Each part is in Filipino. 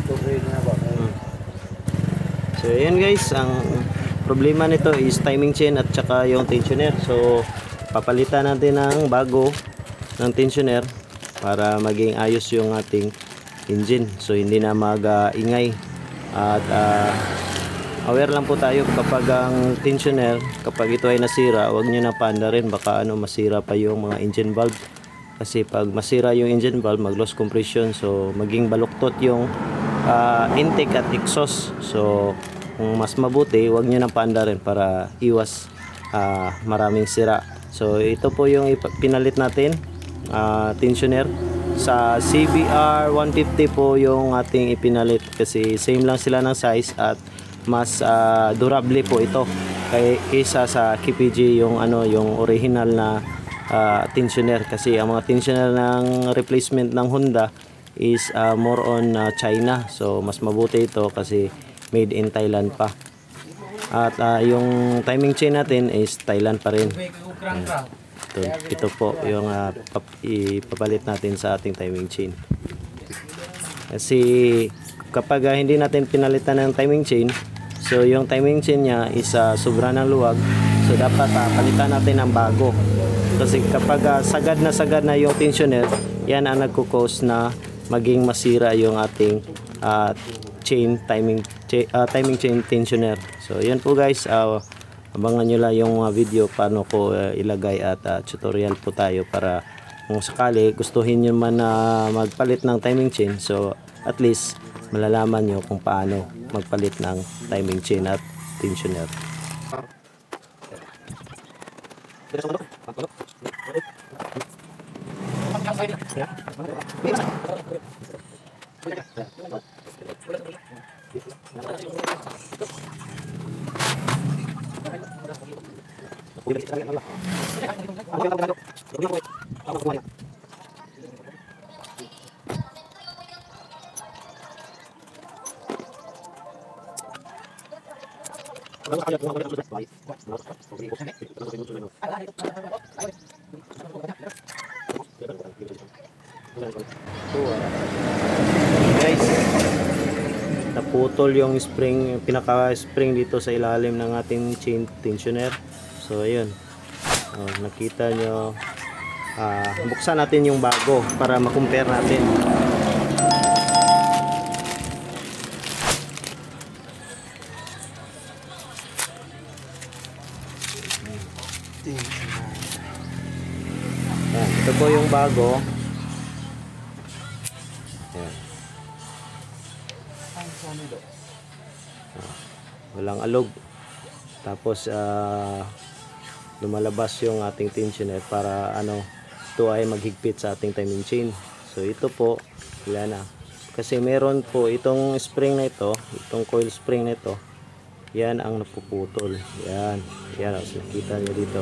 So ayan guys, ang problema nito is timing chain at saka yung tensioner. So papalitan natin ng bago ng tensioner para maging ayos yung ating engine. So hindi na mag-ingay at aware lang po tayo kapag ang tensioner, kapag ito ay nasira, huwag nyo na paanda rin, baka masira pa yung mga engine valve. Kasi pag masira yung engine valve, mag-loss compression, so maging baluktot yung intake at exhaust. So kung mas mabuti, huwag nyo na paanda rin para iwas maraming sira. So ito po yung pinalit natin, tensioner. Sa CBR 150 po yung ating ipinalit kasi same lang sila ng size at mas durable po ito kaysa sa KPG yung yung original na tensioner. Kasi ang mga tensioner ng replacement ng Honda is more on China, so mas mabuti ito kasi made in Thailand pa. At yung timing chain natin is Thailand pa rin. Ito po yung ipapalit natin sa ating timing chain. Kasi kapag hindi natin pinalitan ng timing chain, so yung timing chain niya is sobra ng luwag, so dapat palitan natin ng bago. Kasi kapag sagad na yung tensioner, yan ang nagko-cause na maging masira yung ating timing chain tensioner. So yan po guys, abangan nyo lang yung video paano ko ilagay at tutorial po tayo para kung sakali gustuhin nyo man na magpalit ng timing chain, so at least malalaman nyo kung paano magpalit ng timing chain at tensioner. Guys, naputol yung spring, pinaka spring dito sa ilalim ng ating chain tensioner. So ayun, nakita nyo, buksan natin yung bago para ma-compare natin. Ito po yung bago. Walang alog. Tapos lumalabas yung ating tensioner para ito ay maghigpit sa ating timing chain. So ito po, wala na. Kasi meron po itong spring na ito, itong coil spring na ito, yan ang napuputol. Yan, so nakita nyo dito.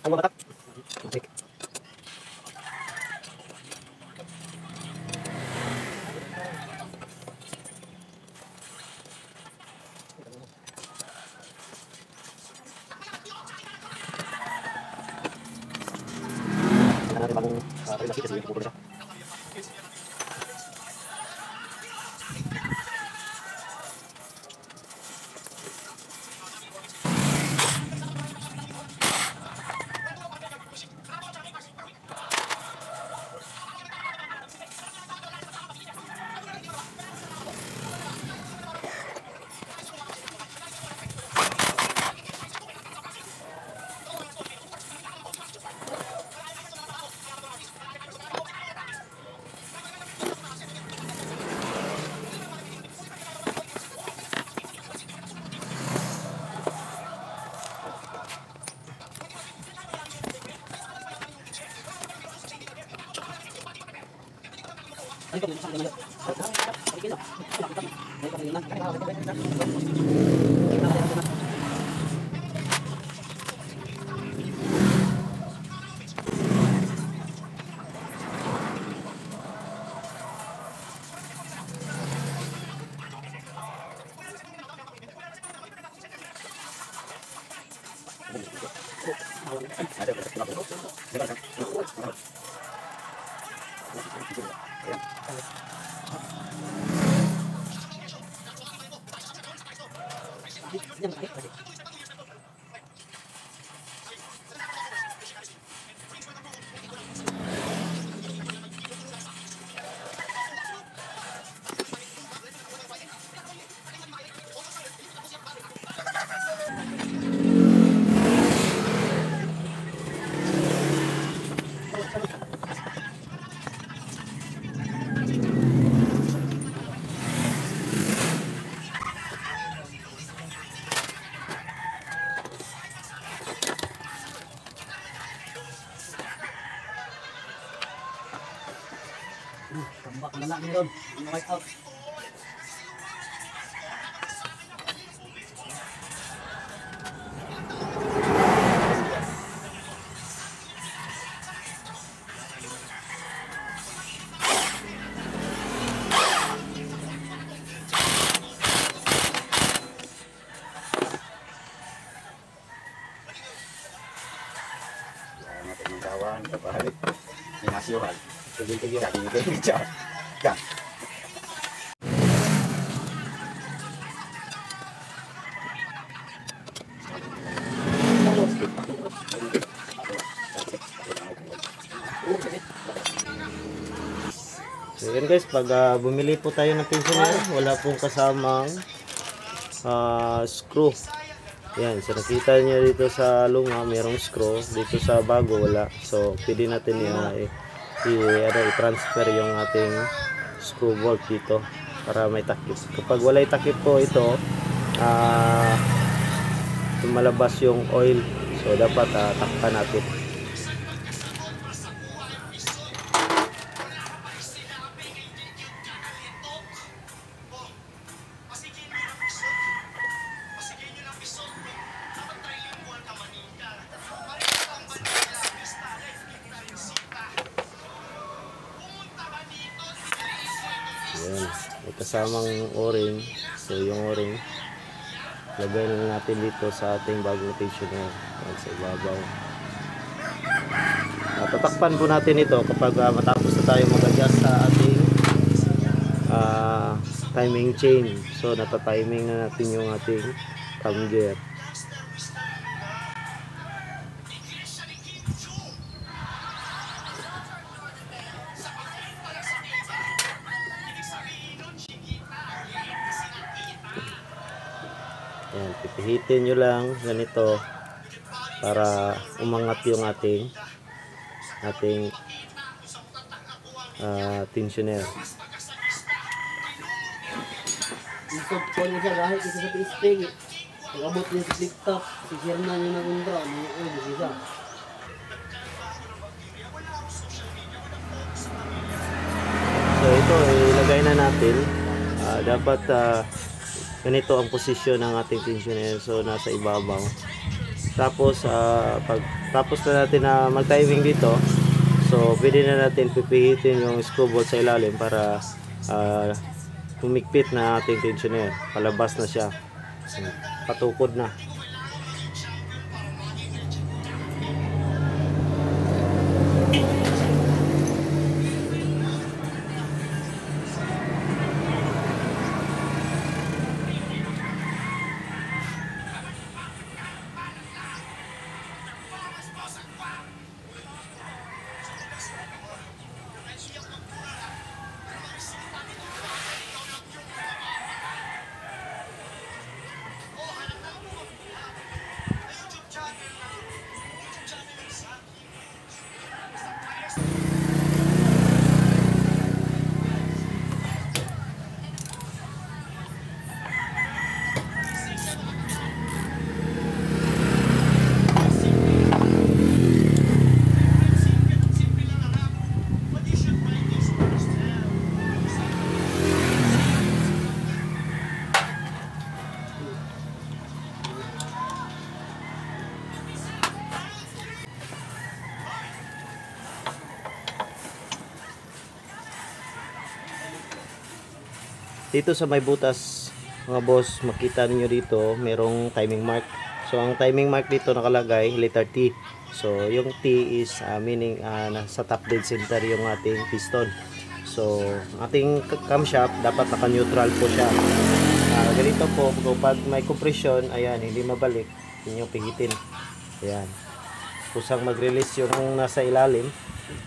Ang mabatak. Okay. Ano bagong relasi kasi yung puputol siya. Tambak na lang yun. White out. Natin ng kawan, kapahalik. Inasyuhan. Tigil-tigil. Tigil-tigil. Yan. So yan guys, pag bumili po tayo ng tensioner, wala pong kasamang screw. Yan, so nakita niyo dito sa luma, mayroong screw. Dito sa bago, wala. So pwede natin i-transfer yung ating screw bolt dito para may takip. Kapag wala takip po ito, lumalabas yung oil. So dapat takpan natin. Ayan, may kasamang o-ring. So yung o-ring, lagay na natin dito sa ating bagong tensioner. Ayan, sa ibabaw. Tatakpan po natin ito kapag matapos na tayo mag-adjust sa ating timing chain. So nata-timing na natin yung ating cam gear. Ayan, pipihitin nyo lang ganito para umangat yung ating tensioner. Isog ko niya siya dahil isa sa pistig. Pag-abot niya sa flip top, sisir na niya na kundra. Isa. So ito, ilagay na natin. Dapat ganito ang posisyon ng ating tensioner. So nasa ibabaw. Tapos pag tapos na natin na mag-timing dito, so pwede na natin pipihitin yung screw bolt sa ilalim para humigpit na ating tensioner. Palabas na siya. Patukod na. Dito sa may butas, mga boss, makita niyo dito merong timing mark. So ang timing mark dito nakalagay letter T. So yung T is meaning nasa top dead center yung ating piston. So ating camshaft dapat naka-neutral po siya. Ganito po kapag may compression, ayan, hindi mabalik, yun yung pihitin. Ayan. Kusang mag-release yung nasa ilalim,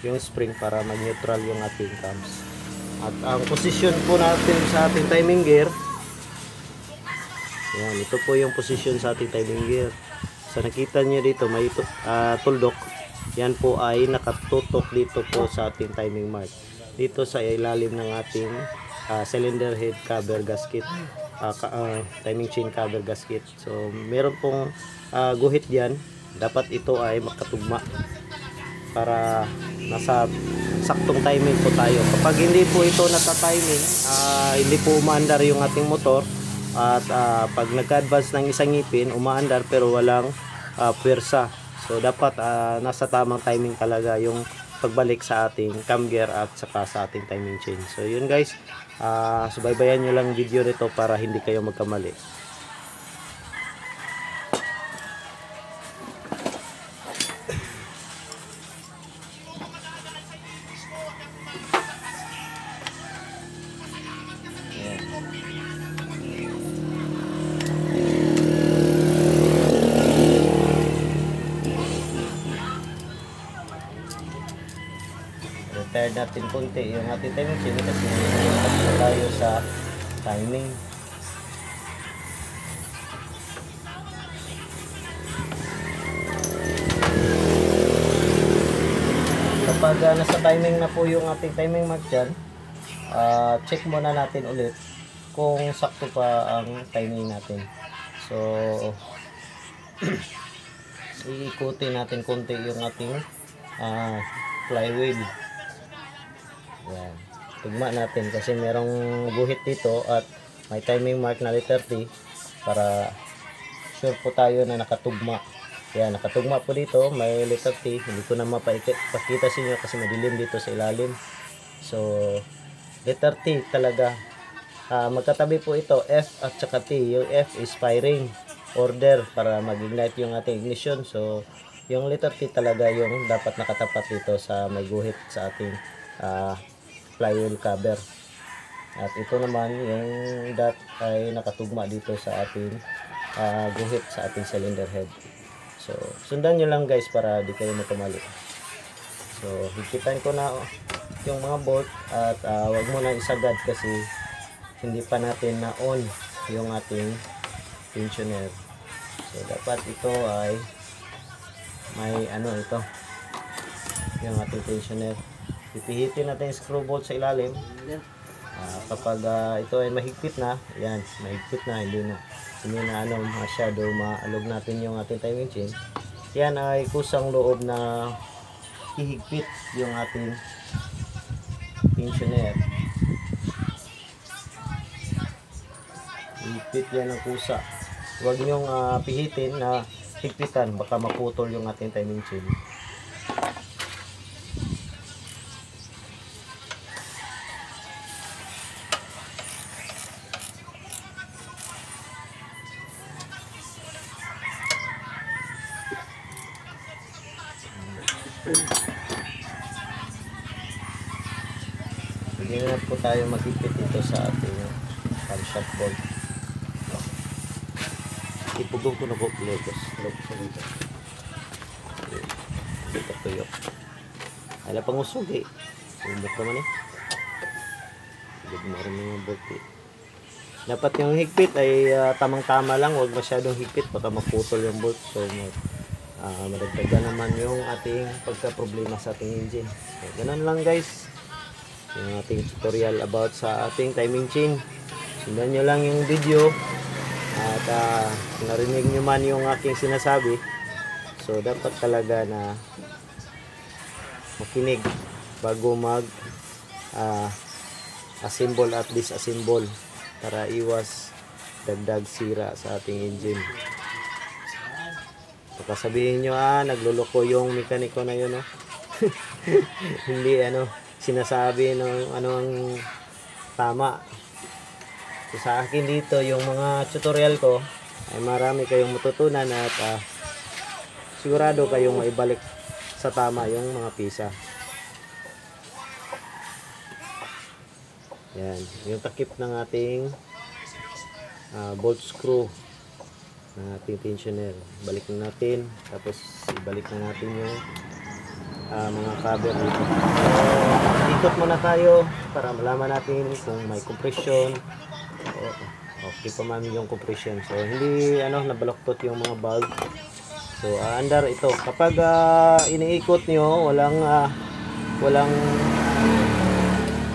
yung spring para mag-neutral yung ating cams. At ang posisyon po natin sa ating timing gear, ayan, ito po yung posisyon sa ating timing gear. So nakita nyo dito may tuldok. Yan po ay nakatutok dito po sa ating timing mark. Dito sa ilalim ng ating cylinder head cover gasket. Timing chain cover gasket. So meron pong guhit diyan. Dapat ito ay makatugma para nasa saktong timing po tayo. Kapag hindi po ito nata-timing, hindi po umaandar yung ating motor. At pag nagka-advance ng isang ngipin, umaandar pero walang puwersa. So dapat nasa tamang timing talaga yung pagbalik sa ating cam gear at saka sa ating timing chain. So yun guys, subaybayan nyo lang video nito para hindi kayo magkamali. Retire natin konti yung ating timing chain kasi nagpapalita tayo sa timing. Kapag nasa timing na po yung ating timing mark dyan, check muna natin ulit kung sakto pa ang timing natin. So iikutin natin konti yung ating flywheel. Yan. Tugma natin kasi merong guhit dito at may timing mark na letter T para sure po tayo na nakatugma. Yan, nakatugma po dito, may letter T. Hindi ko na mapakita sa inyo kasi madilim dito sa ilalim. So, letter T talaga. Magkatabi po ito, F at saka T. Yung F is firing order para mag-ignite yung ating ignition. So, yung letter T talaga yung dapat nakatapat dito sa may guhit sa ating flywheel cover. At ito naman yung dot ay nakatugma dito sa ating guhit sa ating cylinder head. So sundan nyo lang guys para di kayo makamali. So hikitan ko na yung mga bolt at wag mo na isagad kasi hindi pa natin na on yung ating tensioner. So dapat ito ay may ito yung ating tensioner. Pipihitin natin yung screw bolt sa ilalim. Kapag ito ay mahigpit na, yan, mahigpit na, hindi na masyado maalog natin yung ating timing chain. Yan ay kusang loob na ihigpit yung ating tensioner. Ihigpit yan ang kusa. Huwag nyong pihitin na higpitan, baka maputol yung ating timing chain. Hindi na po tayo magipit dito sa ating camshaft bolt. Ipugong ko na po Legos. Dito tuyok. Ala pang usog eh. Sumok naman eh. Hindi mo rin yung bolt eh. Dapat yung higpit ay tamang-tama lang. Huwag masyadong higpit. Baka maputol yung bolt. So madagdagan naman yung ating pagka-problema sa ating engine. So, ganun lang guys yung ating tutorial about sa ating timing chain. Sundan nyo lang yung video at narinig nyo man yung aking sinasabi, so dapat talaga na makinig bago mag assemble at disassemble para iwas dagdag sira sa ating engine. Baka sabihin nyo, nagluloko yung mekaniko na yun, no? Hindi, sinasabi ng ang tama. So, sa akin dito, yung mga tutorial ko, ay marami kayong matutunan at sigurado kayong maibalik sa tama yung mga pisa. Yan, yung takip ng ating bolt screw ng ating tensioner. Balik na natin, tapos ibalik na natin yung mga cover dito. So, ikot muna tayo para malaman natin kung may compression. Okay pa man yung compression. So, hindi nabaloktot yung mga valve. So, andar ito. Kapag iniikot nyo, walang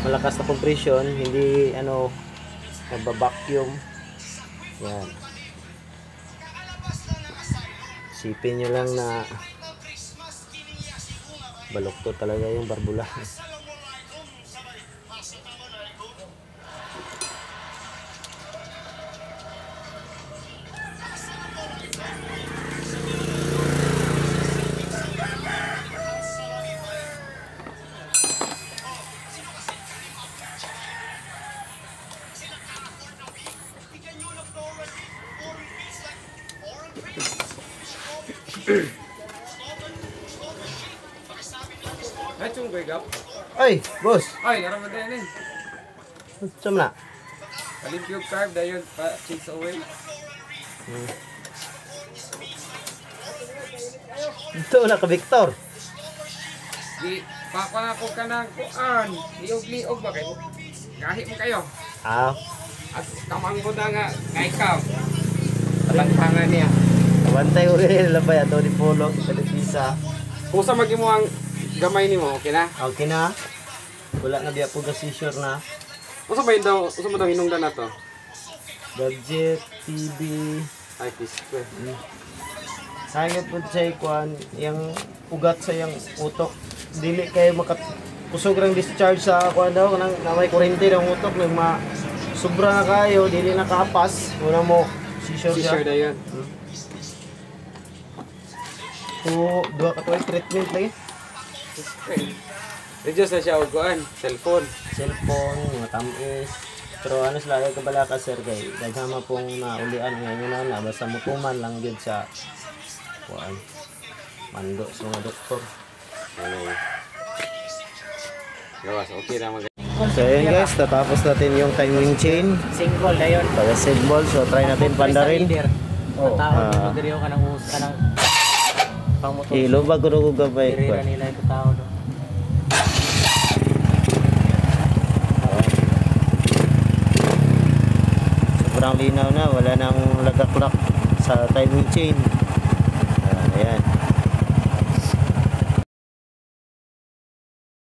malakas na compression, hindi nagba-vacuum. Yan. Sipin nyo lang na baloktot talaga yung barbula. Nachung gue gap. Ay, boss! Ay, naramad na yan eh. Saan na? Kalim cube carb dayon pa chase away. Ito na ka, Victor. Di pa ko ka ng kuan. Liog-liog ba kayo? Kahit mo kayo. At tamang ko na nga ikaw. Talantangan niya. Kabantay ko rin labay ato di polo sa pisa. Kung sa magimo ang gamay nimo, okay na? Okay na. Wala na biya po gasisure na. Usa ba yun daw, usa mo daw hinungdan na to? Gadget, TV. Ay, fiske. Sayang po siya kuan yung ugat sa yung utok. Dili kayo kusog rang discharge sa kuan daw kanang na may kuryente ng utok nang sobra na kayo, dili nakapas. Una mo seizure Si siya. sure dayon. So, dua ka tuig treatment lagi. Okay. Reduce na siya og kuan, cellphone. Cellphone, mga tamis. Pero sila ay kabala ka sir kay daghama pong naulian ngayon na basta mutuman lang gyud sa kuan. Mando sa mga doktor. Ano? Gawas, okay na mag. So yun guys, tatapos natin yung timing chain. Single na yun. Pag symbol, so try natin panda rin. Oh. Ah. Diriyo ka ng pangmotor. Ilo ba ko gabay ko. Dirira nila ito tao do. Sobrang linaw na, wala nang lagaklak sa timing chain.